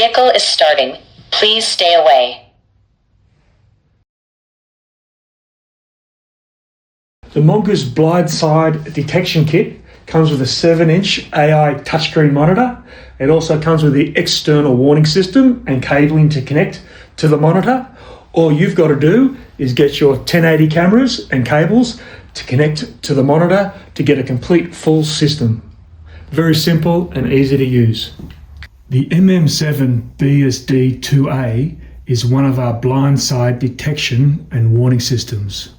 vehicle is starting. Please stay away. The Mongoose blindside detection kit comes with a 7-inch AI touchscreen monitor. It also comes with the external warning system and cabling to connect to the monitor. All you've got to do is get your 1080 cameras and cables to connect to the monitor to get a complete full system. Very simple and easy to use. The MM7BSD2A is one of our blindside detection and warning systems.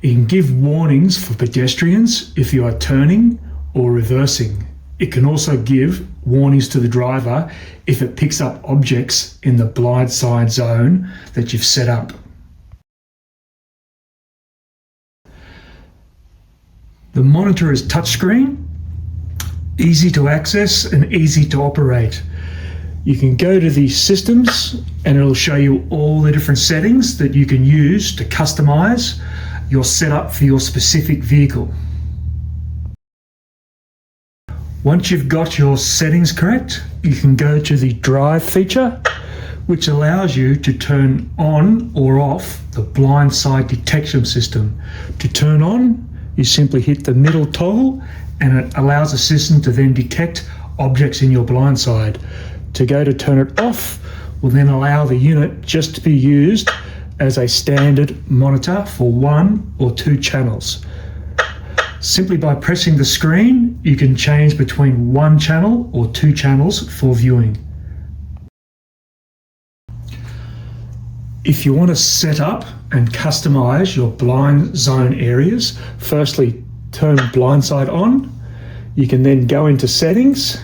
It can give warnings for pedestrians if you are turning or reversing. It can also give warnings to the driver if it picks up objects in the blindside zone that you've set up. The monitor is touchscreen, easy to access and easy to operate. You can go to the systems and it'll show you all the different settings that you can use to customize your setup for your specific vehicle. Once you've got your settings correct, you can go to the drive feature, which allows you to turn on or off the blindside detection system. To turn on, you simply hit the middle toggle and it allows the system to then detect objects in your blindside. To go to turn it off will then allow the unit just to be used as a standard monitor for 1 or 2 channels. Simply by pressing the screen, you can change between 1 channel or 2 channels for viewing. If you want to set up and customize your blind zone areas, firstly turn blindside on. You can then go into settings.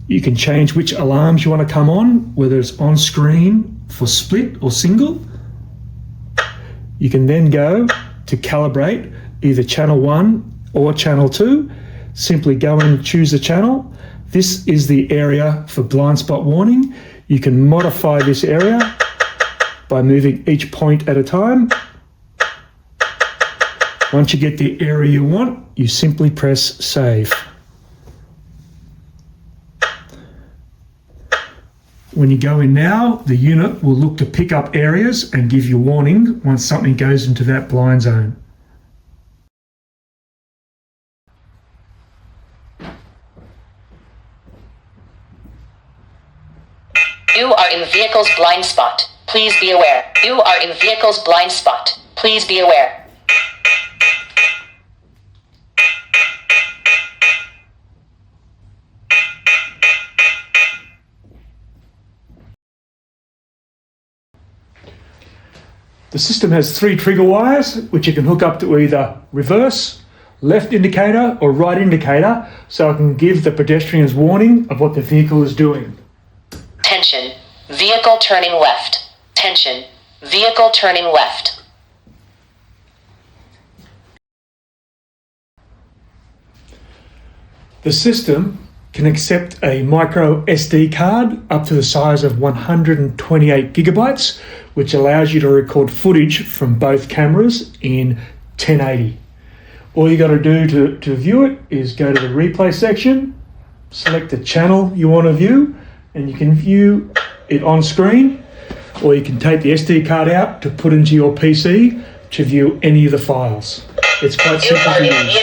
You can change which alarms you want to come on, whether it's on screen for split or single. You can then go to calibrate either channel 1 or channel 2. Simply go and choose a channel. This is the area for blind spot warning. You can modify this area by moving each point at a time. Once you get the area you want, you simply press save. When you go in now, the unit will look to pick up areas and give you warning once something goes into that blind zone. You are in vehicle's blind spot. Please be aware. You are in vehicle's blind spot. Please be aware. The system has 3 trigger wires, which you can hook up to either reverse, left indicator or right indicator, so it can give the pedestrians warning of what the vehicle is doing. Attention. Vehicle turning left. Attention. Vehicle turning left. The system can accept a micro SD card up to the size of 128 gigabytes, which allows you to record footage from both cameras in 1080. All you got to do to view it is go to the replay section, select the channel you want to view, and you can view it on screen, or you can take the SD card out to put into your PC to view any of the files. It's quite simple to use.